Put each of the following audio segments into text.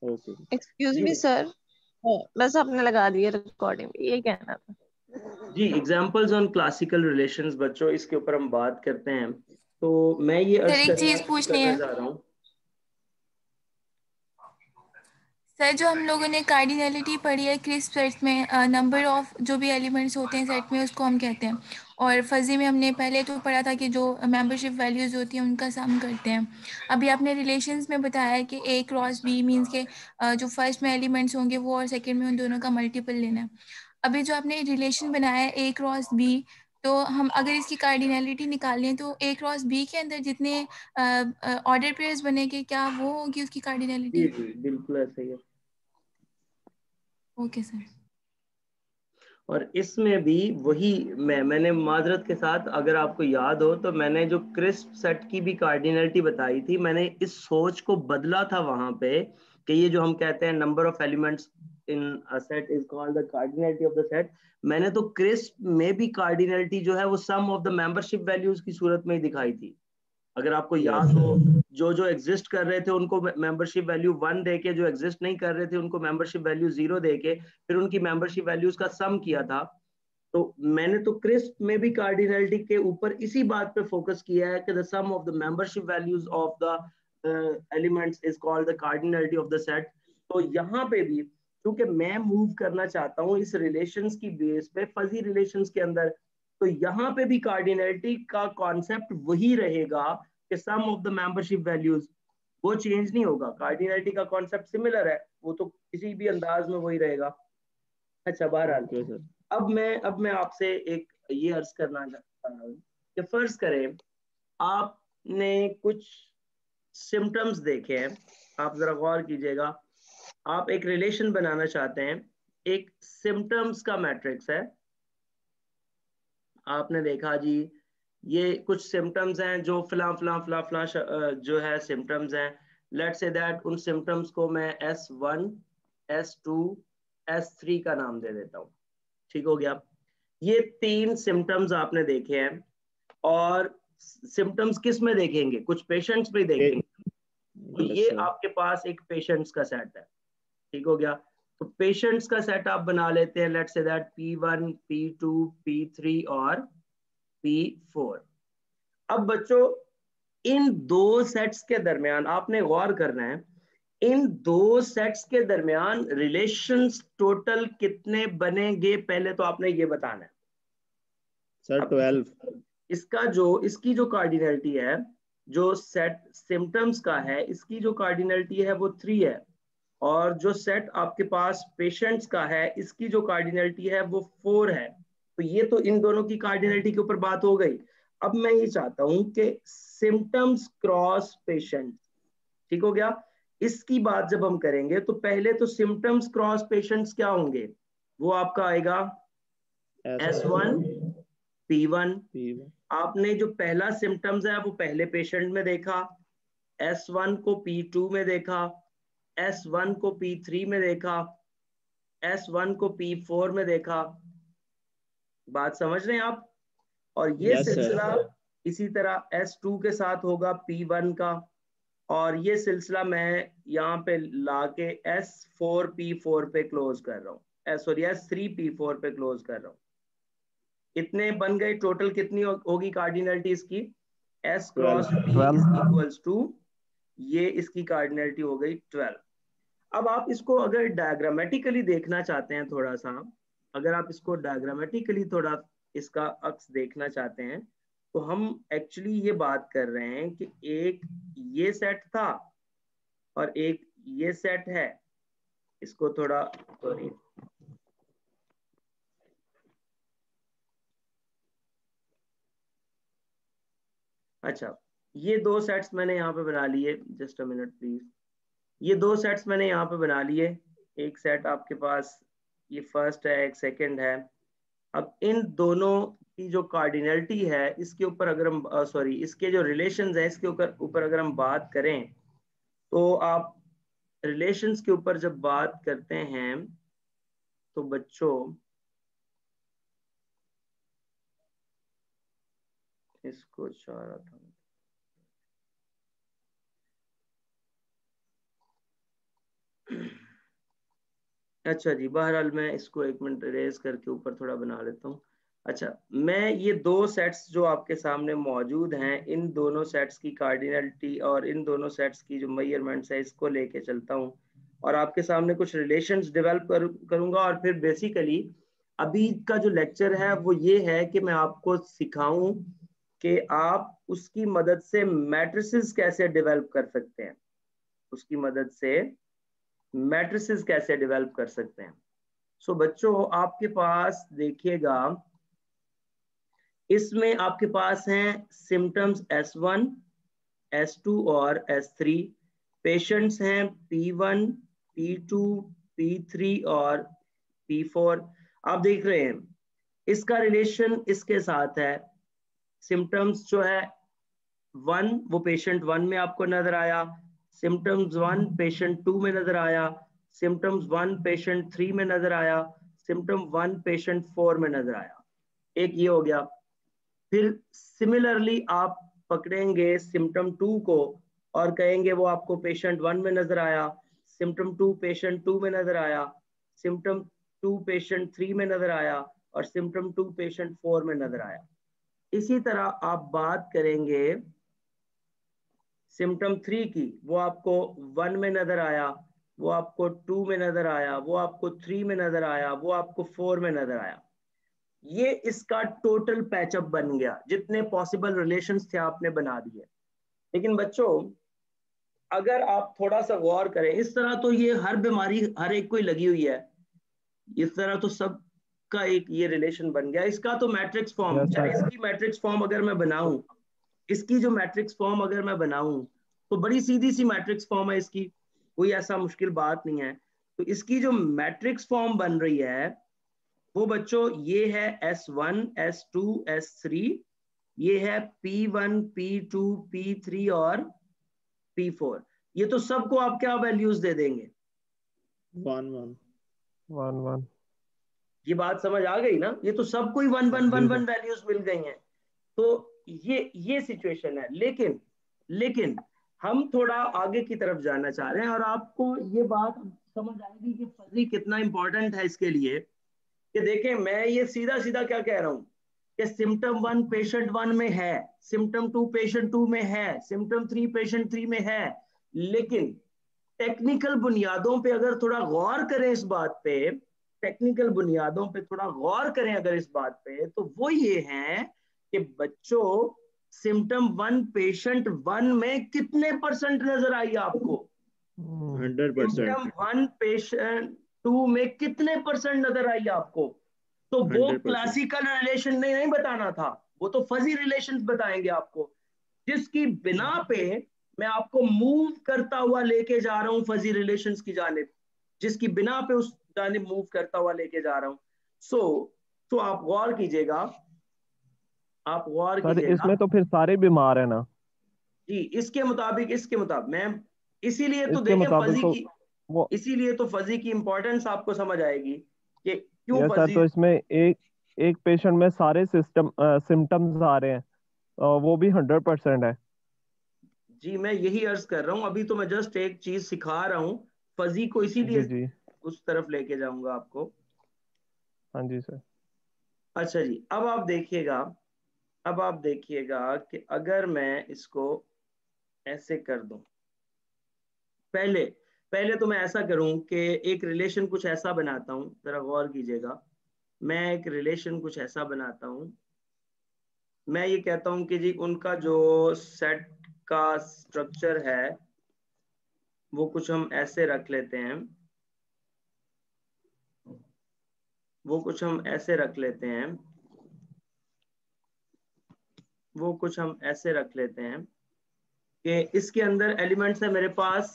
Okay excuse जी। मी sir, बस आपने लगा दिया रिकॉर्डिंग, ये कहना था। जी, एग्जाम्पल्स ऑन क्लासिकल रिलेशंस बच्चों, इसके ऊपर हम बात करते हैं। तो मैं ये सर अर्ज एक चीज पूछनी करना है चाह रहा हूँ। सर, जो हम लोगों ने कार्डिनलिटी पढ़ी है क्रिस्प सेट में, नंबर ऑफ जो भी एलिमेंट्स होते हैं सेट में उसको हम कहते हैं। और फजी में हमने पहले तो पढ़ा था कि जो मेंबरशिप वैल्यूज़ होती हैं उनका सम करते हैं। अभी आपने रिलेशंस में बताया है कि ए क्रॉस बी मीन्स के जो फर्स्ट में एलिमेंट्स होंगे वो और सेकेंड में उन दोनों का मल्टीपल लेना है। अभी जो आपने रिलेशन बनाया है ए क्रॉस बी, तो हम अगर इसकी कार्डिनलिटी निकालें तो ए क्रॉस बी के अंदर जितने ऑर्डर पेयर्स बनेंगे क्या वो होगी उसकी जी कार्डिनलिटी? जी, बिल्कुल ऐसे ही है। Okay sir. और इसमें भी वही मैंने माजरत के साथ, अगर आपको याद हो तो मैंने जो क्रिस्प सेट की भी कार्डिनलिटी बताई थी, मैंने इस सोच को बदला था वहां पे कि ये जो हम कहते हैं number of elements in a set is called the cardinality of the set. मैंने तो क्रिस्प में भी कार्डिनलिटी जो है वो सम ऑफ द मेंबरशिप वैल्यूज की सूरत में ही दिखाई थी। अगर आपको याद यस हो, जो जो एग्जिस्ट कर रहे थे उनको मेंबरशिप वैल्यू 1 देके, जो एग्जिस्ट नहीं कर रहे थे उनको मेंबरशिप वैल्यू 0 देके, फिर उनकी मेंबरशिप वैल्यूज का सम किया था। तो मैंने तो क्रिस्प में भी कार्डिनलिटी के ऊपर इसी बात पे फोकस किया है कि the sum of the membership values of the elements is called the cardinality of the set. तो यहाँ पे भी क्योंकि मैं मूव करना चाहता हूँ इस रिलेशंस की बेस पे फजी रिलेशंस के अंदर, तो यहाँ पे भी कार्डिनलिटी का कॉन्सेप्ट वही रहेगा कि सम ऑफ द मेंबरशिप वैल्यूज, वो चेंज नहीं होगा। कार्डिनलिटी का कॉन्सेप्ट सिमिलर है, वो तो किसी भी अंदाज में वही रहेगा। अच्छा, बहरहाल ओके सर। अब मैं आपसे एक ये अर्ज करना चाहता हूँ कि फर्ज करें आपने कुछ सिम्टम्स देखे हैं। आप जरा गौर कीजिएगा, आप एक रिलेशन बनाना चाहते हैं, एक सिम्टम्स का मैट्रिक्स है। आपने देखा जी, ये कुछ सिम्टम्स हैं जो फला फला फला फला जो है सिम्टम्स हैं। लेट्स से दैट उन सिम्टम्स को मैं S1 S2 S3 का नाम दे देता हूँ। ठीक हो गया। ये 3 सिम्टम्स आपने देखे हैं। और सिम्टम्स किस में देखेंगे? कुछ पेशेंट्स में देखेंगे। तो यस ये सर। आपके पास एक पेशेंट्स का सेट है। ठीक हो गया। तो पेशेंट्स का सेट आप बना लेते हैं, let's say that P1 P2 P3 और P4। अब बच्चों, इन दो सेट्स के दरमियान आपने गौर करना है, इन दो सेट्स के दरमियान रिलेशंस टोटल कितने बनेंगे, पहले तो आपने ये बताना है। सर अब 12। इसकी जो कार्डिनलिटी है, जो सेट सिम्टम्स का है, इसकी जो कार्डिनलिटी है वो 3 है। और जो सेट आपके पास पेशेंट्स का है, इसकी जो कार्डिनलिटी है वो 4 है। तो ये तो इन दोनों की कार्डिनलिटी के ऊपर बात हो गई। अब मैं ये चाहता हूं कि सिम्टम्स क्रॉस पेशेंट, ठीक हो गया। इसकी बात जब हम करेंगे तो पहले तो सिम्टम्स क्रॉस पेशेंट्स क्या होंगे? वो आपका आएगा S1 P1। P1। आपने जो पहला सिम्टम्स है वो पहले पेशेंट में देखा, S1 को P2 में देखा, S1 को P3 में देखा, S1 को P4 में देखा। बात समझ रहे हैं आप? और ये यस सर। सिलसिला इसी तरह S2 के साथ होगा P1 का। और ये सिलसिला मैं यहाँ पे लाके S4 P4 पे क्लोज कर रहा हूँ, सॉरी S3 P4 पे क्लोज कर रहा हूँ। कितने बन गए टोटल? कितनी होगी कार्डिनलिटी इसकी? S cross 12। P equals to, ये इसकी कार्डिनलिटी हो गई 12। अब आप इसको अगर डायग्रामेटिकली देखना चाहते हैं थोड़ा सा, अगर आप इसको डायग्रामेटिकली थोड़ा इसका अक्स देखना चाहते हैं, तो हम एक्चुअली ये बात कर रहे हैं कि एक ये सेट था और एक ये सेट है। इसको थोड़ा, सॉरी, अच्छा, ये दो सेट्स मैंने यहाँ पे बना लिए। Just a minute please. ये दो सेट्स मैंने यहाँ पे बना लिए। एक सेट आपके पास ये फर्स्ट है, एक सेकंड है। अब इन दोनों की जो कार्डिनलिटी है, इसके ऊपर अगर हम सॉरी इसके जो रिलेशंस है इसके ऊपर अगर हम बात करें, तो आप रिलेशंस के ऊपर जब बात करते हैं तो बच्चों, इसको चाह रहा था, अच्छा जी, बहरहाल मैं इसको एक मिनट रेज करके ऊपर थोड़ा बना लेता हूँ। अच्छा, मैं ये दो सेट्स जो आपके सामने मौजूद हैं, इन दोनों सेट्स की कार्डिनलिटी और इन दोनों सेट्स की जो मेजरमेंट्स है इसको लेके चलता हूँ और आपके सामने कुछ रिलेशंस डेवलप करूंगा। और फिर बेसिकली अभी का जो लेक्चर है वो ये है कि मैं आपको सिखाऊं कि आप उसकी मदद से मैट्रिसेस कैसे डेवलप कर सकते हैं, उसकी मदद से मैट्रिसेस कैसे डेवलप कर सकते हैं। सो बच्चों, आपके पास देखिएगा, इसमें आपके पास हैं सिम्टम्स S1, S2 और S3। पेशेंट्स हैं P1, P2, P3 और P4। आप देख रहे हैं इसका रिलेशन इसके साथ है। सिम्टम्स जो है 1 वो पेशेंट 1 में आपको नजर आया, सिम्टम्स 1 पेशेंट 2 में नजर आया, सिम्टम्स 1 पेशेंट 3 में नजर आया, सिम्टम 1 पेशेंट 4 में नजर आया। एक ये हो गया। फिर सिमिलरली आप पकड़ेंगे सिम्टम 2 को और कहेंगे वो आपको पेशेंट 1 में नजर आया, सिम्टम 2 पेशेंट 2 में नजर आया, सिम्टम 2 पेशेंट 3 में नजर आया और सिम्टम 2 पेशेंट 4 में नजर आया। इसी तरह आप बात करेंगे सिम्टम 3 की, वो आपको 1 में नजर आया, वो आपको 2 में नजर आया, वो आपको 3 में नजर आया, वो आपको 4 में नजर आया। ये इसका टोटल पैचअप बन गया। जितने पॉसिबल रिलेशंस थे आपने बना दिए। लेकिन बच्चों, अगर आप थोड़ा सा गौर करें, इस तरह तो ये हर बीमारी हर एक को ही लगी हुई है, इस तरह तो सब का एक ये रिलेशन बन गया। इसका तो मैट्रिक्स फॉर्म, यस चाहे सर। इसकी मैट्रिक्स फॉर्म अगर मैं बनाऊं, इसकी जो मैट्रिक्स फॉर्म अगर मैं बनाऊं तो बड़ी सीधी सी मैट्रिक्स फॉर्म है इसकी, कोई ऐसा मुश्किल बात नहीं है। तो इसकी जो मैट्रिक्स फॉर्म बन रही है वो बच्चों ये है S1, S2, S3, ये है P1, P2, P3 और P4। ये तो सबको आप क्या वैल्यूज दे देंगे? 1 1। 1 1। ये बात समझ आ गई ना? ये तो सबको ही 1 1 जी 1 सर। 1 वैल्यूज मिल गई हैं। तो ये सिचुएशन है। लेकिन लेकिन हम थोड़ा आगे की तरफ जाना चाह रहे हैं और आपको ये बात समझ आएगी कि फजी कितना इंपॉर्टेंट है इसके लिए। कि देखें, मैं ये सीधा सीधा क्या कह रहा हूं कि सिम्टम 1 पेशेंट 1 में है, सिम्टम 2 पेशेंट 2 में है, सिम्टम 3 पेशेंट 3 में है। लेकिन टेक्निकल बुनियादों पे अगर थोड़ा गौर करें इस बात पे, टेक्निकल बुनियादों पे थोड़ा गौर करें अगर इस बात पे, तो वो ये है कि बच्चों सिम्टम 1 पेशेंट 1 में कितने परसेंट नजर आई आपको? 100%। सिम्टम 1 पेशेंट 2 में कितने परसेंट नजर आई आपको? तो वो 100%। क्लासिकल रिलेशन नहीं बताना था, वो तो फजी रिलेशन बताएंगे आपको, जिसकी बिना पे मैं आपको मूव करता हुआ लेके जा रहा हूं फजी रिलेशंस की जानिब, जिसकी बिना पे उस जानिब मूव करता हुआ लेके जा रहा हूं। तो आप गौर कीजिएगा, आप गौर सर कीजिएगा। इसमें तो फिर सारे बीमार है ना? जी, इसके मुताबिक मैं इसीलिए तो इसके देखें मुताबिक फजी तो की, वो। इसीलिए तो फजी की इंपॉर्टेंस आपको समझ आएगी कि क्यों यस सर, फजी। तो इसमें एक एक पेशेंट में सारे सिम्टम्स आ रहे हैं, वो भी 100% है। जी, मैं यही अर्ज कर रहा हूं, अभी तो मैं जस्ट एक चीज सिखा रहा हूं फजी को, जी इसीलिए जी। उस तरफ लेके जाऊंगा आपको। हाँ जी सर। अच्छा जी, अब आप देखिएगा कि अगर मैं इसको ऐसे कर दूं, पहले पहले तो मैं ऐसा करूं कि एक रिलेशन कुछ ऐसा बनाता हूं, जरा गौर कीजिएगा। मैं एक रिलेशन कुछ ऐसा बनाता हूं, मैं ये कहता हूं कि जी उनका जो सेट का स्ट्रक्चर है वो कुछ हम ऐसे रख लेते हैं, वो कुछ हम ऐसे रख लेते हैं, वो कुछ हम ऐसे रख लेते हैं कि इसके अंदर एलिमेंट्स है मेरे पास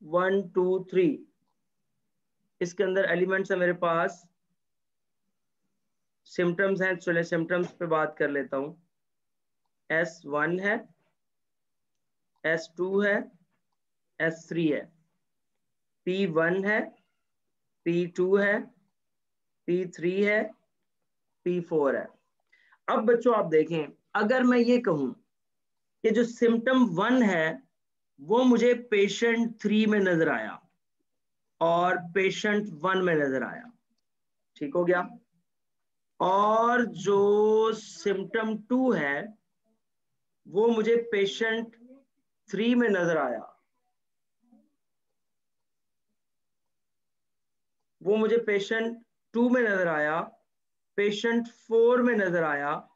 1 2 3, इसके अंदर एलिमेंट्स है मेरे पास, सिम्टम्स हैं, चले सिम्टम्स पे बात कर लेता हूं। S1 है, S2 है, S3 है, P1 है, P2 है, P3 है, P4 है। अब बच्चों आप देखें, अगर मैं ये कहूं कि जो सिम्टम 1 है वो मुझे पेशेंट 3 में नजर आया, और पेशेंट 1 में नजर आया। ठीक हो गया। और जो सिम्टम 2 है वो मुझे पेशेंट 3 में नजर आया, वो मुझे पेशेंट 2 में नजर आया, पेशेंट 4 में नजर आया,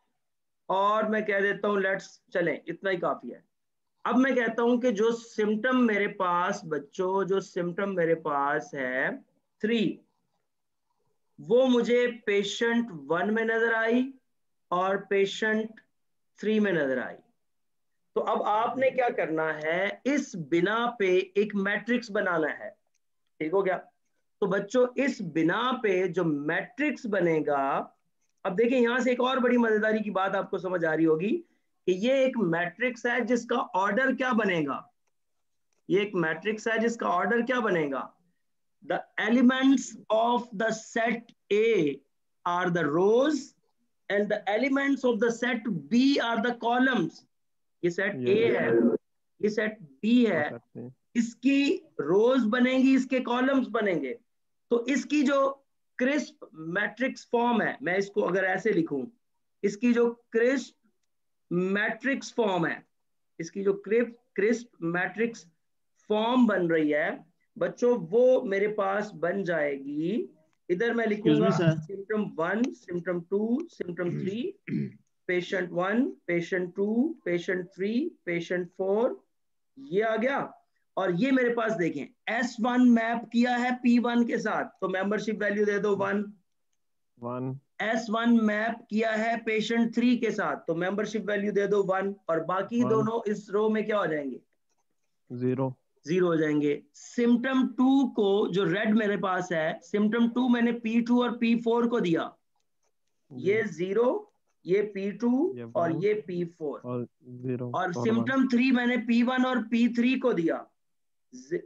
और मैं कह देता हूं लेट्स चलें, इतना ही काफी है। अब मैं कहता हूं कि जो सिम्टम मेरे पास बच्चों, जो सिम्टम मेरे पास है 3, वो मुझे पेशेंट 1 में नजर आई और पेशेंट 3 में नजर आई। तो अब आपने क्या करना है, इस बिना पे एक मैट्रिक्स बनाना है। ठीक हो गया। तो बच्चों इस बिना पे जो मैट्रिक्स बनेगा, अब देखिए यहां से एक और बड़ी मजेदारी की बात आपको समझ आ रही होगी कि ये एक मैट्रिक्स है जिसका ऑर्डर क्या बनेगा। ये एक मैट्रिक्स है जिसका ऑर्डर क्या बनेगा। The elements of the set A are the rows and the elements of the set B are the columns. ये सेट ए है, ये सेट बी है, इसकी रोज बनेंगी, इसके कॉलम्स बनेंगे। तो इसकी जो क्रिस्प मैट्रिक्स फॉर्म है, मैं इसको अगर ऐसे लिखूं, इसकी जो क्रिस्प मैट्रिक्स फॉर्म है, इसकी जो क्रिस्प मैट्रिक्स फॉर्म बन रही है बच्चों, वो मेरे पास बन जाएगी। इधर मैं लिखूंगा symptom 1, symptom 2, symptom 3, patient 1, patient 2, patient 3, patient 4, ये आ गया। और ये मेरे पास देखें S1 मैप किया है P1 के साथ, तो मेंबरशिप वैल्यू दे दो 1। S1 मैप किया है पेशेंट 3 के साथ, तो मेंबरशिप वैल्यू दे दो 1, और बाकी दोनों इस रो में क्या हो जाएंगे, 0 हो जाएंगे। सिम्टम 2 को, जो रेड मेरे पास है, सिम्टम 2 मैंने P2 और P4 को दिया, ये 0, ये P2 और ये P4, और सिम्टम 3 मैंने P1 और P3 को दिया,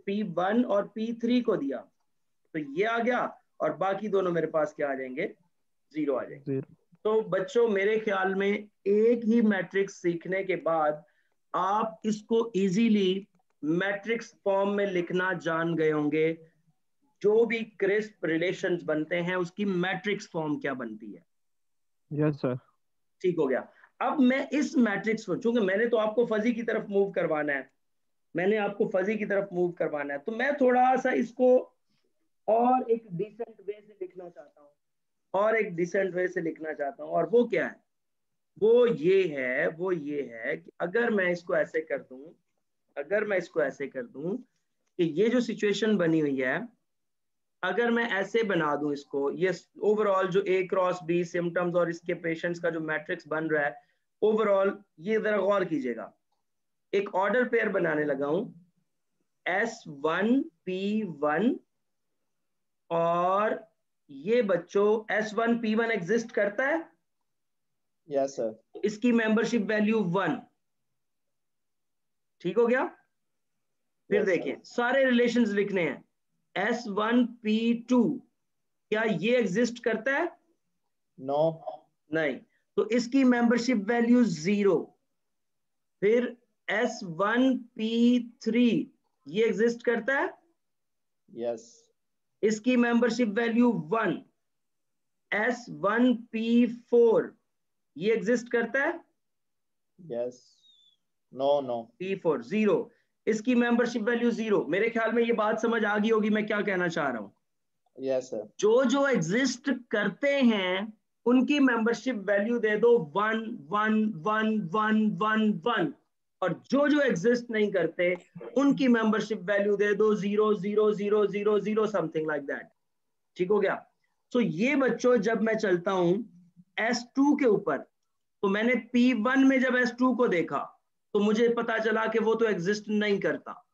P1 और P3 को दिया, तो ये आ गया, और बाकी दोनों मेरे पास क्या आ जाएंगे, 0 आ जाएंगे। तो बच्चों मेरे ख्याल में एक ही मैट्रिक्स सीखने के बाद आप इसको इजीली मैट्रिक्स फॉर्म में लिखना जान गए होंगे। जो भी क्रिस्प रिलेशंस बनते हैं उसकी मैट्रिक्स फॉर्म क्या बनती है। Yes sir. ठीक हो गया। अब मैं इस मैट्रिक्स को, चूंकि मैंने तो आपको फजी की तरफ मूव करवाना है, मैंने आपको फजी की तरफ मूव करवाना है, तो मैं थोड़ा सा इसको और एक डिसेंट वे से लिखना चाहता हूँ, और एक डिसेंट वे से लिखना चाहता हूँ। और वो क्या है, वो ये है कि अगर मैं इसको ऐसे कर दूं, अगर मैं इसको ऐसे कर दूं कि ये जो सिचुएशन बनी हुई है, अगर मैं ऐसे बना दूं इसको, ये ओवरऑल जो A क्रॉस B सिम्टम्स और इसके पेशेंट्स का जो मैट्रिक्स बन रहा है ओवरऑल, ये जरा गौर कीजिएगा। एक ऑर्डर पेयर बनाने लगा हूं, S1P1, और ये बच्चों S1P1 एग्जिस्ट करता है। Yes sir. इसकी मेंबरशिप वैल्यू 1। ठीक हो गया। फिर देखिए सारे रिलेशंस लिखने हैं। S1P2, क्या ये एग्जिस्ट करता है? नो। नहीं, तो इसकी मेंबरशिप वैल्यू 0। फिर S1P3, ये एग्जिस्ट करता है? यस। इसकी मेंबरशिप वैल्यू 1। S1P4, ये एग्जिस्ट करता है? यस। No no. P4 0, इसकी मेंबरशिप वैल्यू 0। मेरे ख्याल में ये बात समझ आ गई होगी मैं क्या कहना चाह रहा हूं। Yes sir. जो जो एग्जिस्ट करते हैं उनकी मेंबरशिप वैल्यू दे दो 1 1 1 1 1 1, और जो जो एग्जिस्ट नहीं करते उनकी मेंबरशिप वैल्यू दे दो 0 0 0 0 0 समथिंग लाइक दैट। ठीक हो गया। तो ये बच्चों जब मैं चलता हूं S2 के ऊपर, तो मैंने P1 में जब S2 को देखा तो मुझे पता चला कि वो तो एग्जिस्ट नहीं करता।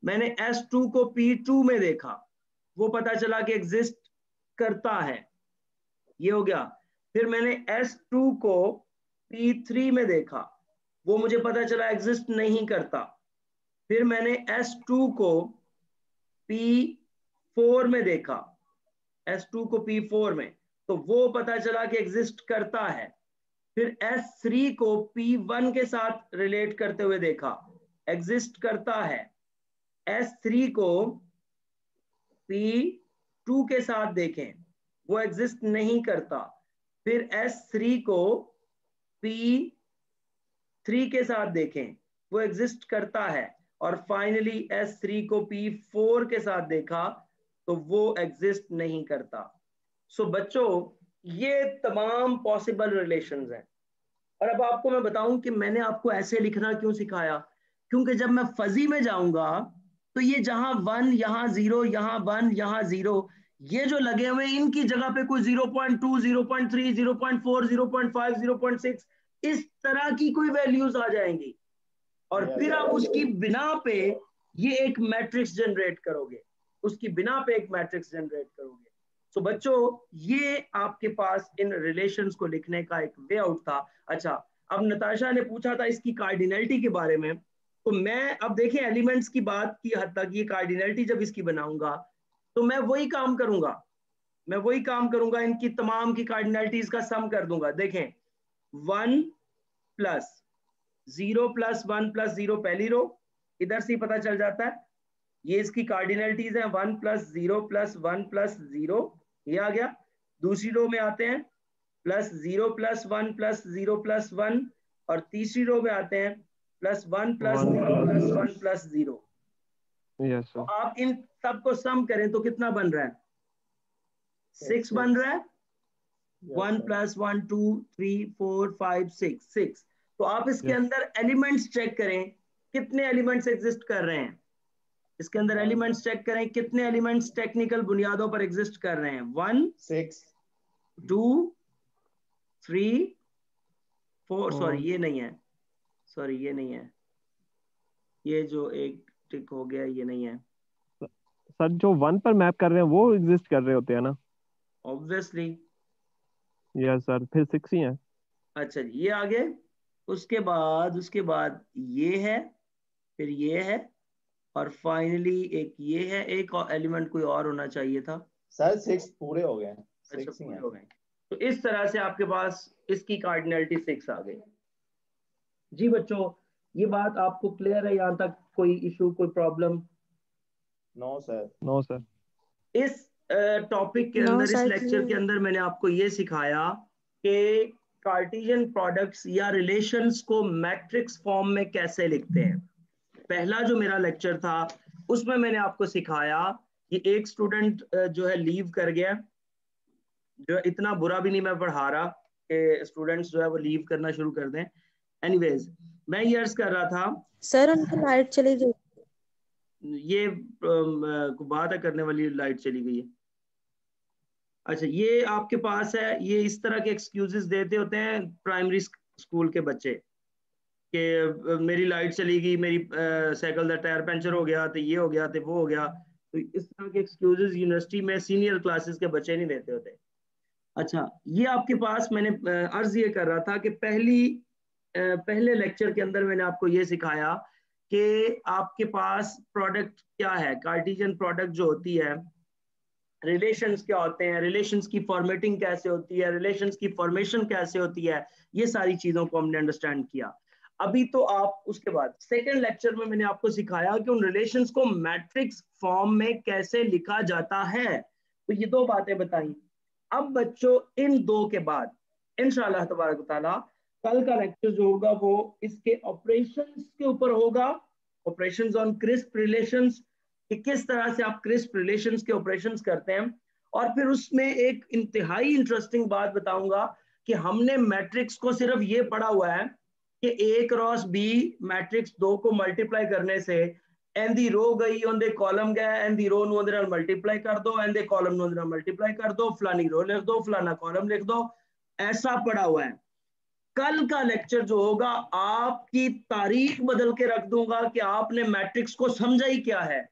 मैंने S2 को P2 में देखा, वो पता चला कि एग्जिस्ट करता है। ये हो गया। फिर मैंने S2 को P3 में देखा, वो मुझे पता चला एग्जिस्ट नहीं करता। फिर मैंने S2 को P4 में देखा, S2 को P4 में, तो वो पता चला कि एग्जिस्ट करता है। फिर S3 को P1 के साथ रिलेट करते हुए देखा, एग्जिस्ट करता है। S3 को P2 के साथ देखें, वो एग्जिस्ट नहीं करता। फिर S3 को P3 के साथ देखें, वो एग्जिस्ट करता है। और फाइनली S3 को P4 के साथ देखा तो वो एग्जिस्ट नहीं करता। सो बच्चों, ये तमाम पॉसिबल रिलेशंस हैं। और अब आपको मैं बताऊं कि मैंने आपको ऐसे लिखना क्यों सिखाया, क्योंकि जब मैं फजी में जाऊंगा तो ये जहां 1, यहाँ 0, यहाँ 1, यहाँ 0, ये जो लगे हुए हैं इनकी जगह पे कोई 0.2, 0.3, 0.4, 0.5, 0.6 इस तरह की कोई वैल्यूज आ जाएंगी। और फिर आप उसकी बिना पे ये एक मैट्रिक्स जनरेट करोगे, उसकी बिना पे एक मैट्रिक्स जनरेट करोगे। तो बच्चों, ये आपके पास इन रिलेशंस को लिखने का एक वे आउट था। अच्छा, अब नताशा ने पूछा था इसकी कार्डिनलिटी के बारे में, तो मैं अब देखें एलिमेंट्स की बात की हद तक, ये कार्डिनलिटी जब इसकी बनाऊंगा तो मैं वही काम करूंगा, इनकी तमाम की कार्डिनलिटीज का सम कर दूंगा। देखें 1 प्लस 0 प्लस 1 प्लस 0 पहली रो, इधर से ही पता चल जाता है, ये इसकी कार्डिनलिटीज हैं 1 प्लस 0 प्लस 1 प्लस 0, ये आ गया। दूसरी रो में आते हैं प्लस 0 प्लस 1 प्लस 0 प्लस 1, और तीसरी रो में आते हैं plus 1 plus 0 plus 1 plus 0। Yes तो सर। आप इन सबको सम करें तो कितना बन रहा है? 6 बन रहा है। 1 प्लस 1 2 3 4 5 6। तो आप इसके अंदर एलिमेंट्स चेक करें, कितने एलिमेंट्स एग्जिस्ट कर रहे हैं। इसके अंदर एलिमेंट्स चेक करें, कितने एलिमेंट्स टेक्निकल बुनियादों पर एग्जिस्ट कर रहे हैं। 1 6 2 3 4, सॉरी ये नहीं है, ये जो एक टिक हो गया ये नहीं है सर। जो 1 पर मैप कर रहे हैं वो एग्जिस्ट कर रहे होते हैं ना? ऑब्वियसली। यस सर, फिर 6 ही है। अच्छा जी, ये आगे, उसके बाद ये है, फिर ये है, और फाइनली एक ये है। एक और एलिमेंट कोई और होना चाहिए था सर। 6 पूरे हो गए। अच्छा, पूरे हो गए। तो इस तरह से आपके पास इसकी कार्डिनलिटी 6 आ गई। जी बच्चों, ये बात आपको क्लियर है? यहाँ तक कोई इशू, कोई problem? No sir. No sir. इस टॉपिक के अंदर, इस लेक्चर के अंदर मैंने आपको ये सिखाया कि कार्टेशियन प्रोडक्ट्स या रिलेशंस को मैट्रिक्स फॉर्म में कैसे लिखते हैं। पहला जो मेरा लेक्चर था उसमें मैंने आपको सिखाया कि एक स्टूडेंट जो है लीव कर गया, जो इतना बुरा भी नहीं मैं पढ़ा रहा कि स्टूडेंट्स जो है वो लीव करना शुरू कर दें। एनीवेज, मैं ये अर्ज कर रहा था सर उनकी लाइट चली गई। ये बात करने वाली लाइट चली गई है। अच्छा, ये आपके पास है, ये इस तरह के एक्सक्यूजेस देते होते हैं प्राइमरी स्कूल के बच्चे कि मेरी लाइट चली गई, मेरी साइकिल का टायर पंचर हो गया, तो ये हो गया, तो वो हो गया। तो इस तरह के एक्सक्यूजेस यूनिवर्सिटी में सीनियर क्लासेस के बच्चे नहीं देते होते। अच्छा, ये आपके पास मैंने अर्ज ये कर रहा था कि पहले लेक्चर के अंदर मैंने आपको ये सिखाया कि आपके पास प्रोडक्ट क्या है, कार्टेशियन प्रोडक्ट जो होती है, रिलेशंस क्या होते हैं, रिलेशंस की फॉर्मेटिंग कैसे होती है, रिलेशंस की फॉर्मेशन कैसे होती है, ये सारी चीजों को हमने अंडरस्टैंड किया। अभी तो आप उसके बाद सेकंड लेक्चर में मैंने आपको सिखाया कि उन रिलेशंस को मैट्रिक्स फॉर्म में कैसे लिखा जाता है। तो ये 2 बातें बताई। अब बच्चों, इन 2 के बाद इंशाअल्लाह तबारक तआला कल का लेक्चर जो होगा वो इसके ऑपरेशंस के ऊपर होगा, ऑपरेशंस ऑन क्रिस्प रिलेशंस, कि किस तरह से आप क्रिस्प रिलेशंस के ऑपरेशंस करते हैं। और फिर उसमें एक इंतहाई इंटरेस्टिंग बात बताऊंगा कि हमने मैट्रिक्स को सिर्फ ये पढ़ा हुआ है कि A क्रॉस B मैट्रिक्स 2 को मल्टीप्लाई करने से एन दी रो गई, ਉਹਦੇ कॉलम गया, एन दी रो ਨੂੰ ਉਹਦੇ ਨਾਲ मल्टीप्लाई कर दो, एन दे कॉलम ਨੂੰ ਉਹਦੇ ਨਾਲ मल्टीप्लाई कर दो, फलानी रो लिख दो, फलाना कॉलम लिख दो, ऐसा पढ़ा हुआ है। कल का लेक्चर जो होगा आपकी तारीख बदल के रख दूंगा कि आपने मैट्रिक्स को समझा ही क्या है।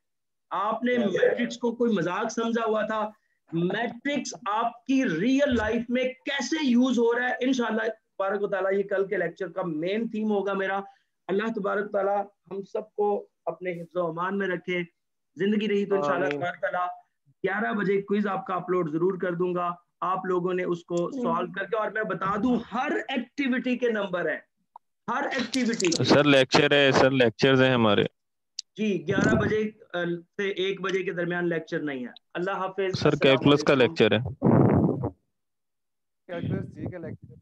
आपने मैट्रिक्स को कोई मजाक समझा हुआ था, मैट्रिक्स आपकी रियल लाइफ में कैसे यूज हो रहा है, इंशाल्लाह तबारक व तआला ये कल के लेक्चर का मेन थीम होगा मेरा। अल्लाह तबारक व तआला हम सबको अपने हिफ्ज़ व अमान में रखे। जिंदगी रही तो इंशाल्लाह तबारक व तआला 11 बजे क्विज आपका अपलोड जरूर कर दूंगा, आप लोगों ने उसको सॉल्व करके, और मैं बता दूं हर एक्टिविटी के नंबर है, हर एक्टिविटी। सर लेक्चर है, सर लेक्चर्स हैं हमारे। जी 11 बजे से 1 बजे के दरमियान लेक्चर नहीं है। अल्लाह हाफिज। सर कैलकुलस का लेक्चर है। कैलकुलस जी का लेक्चर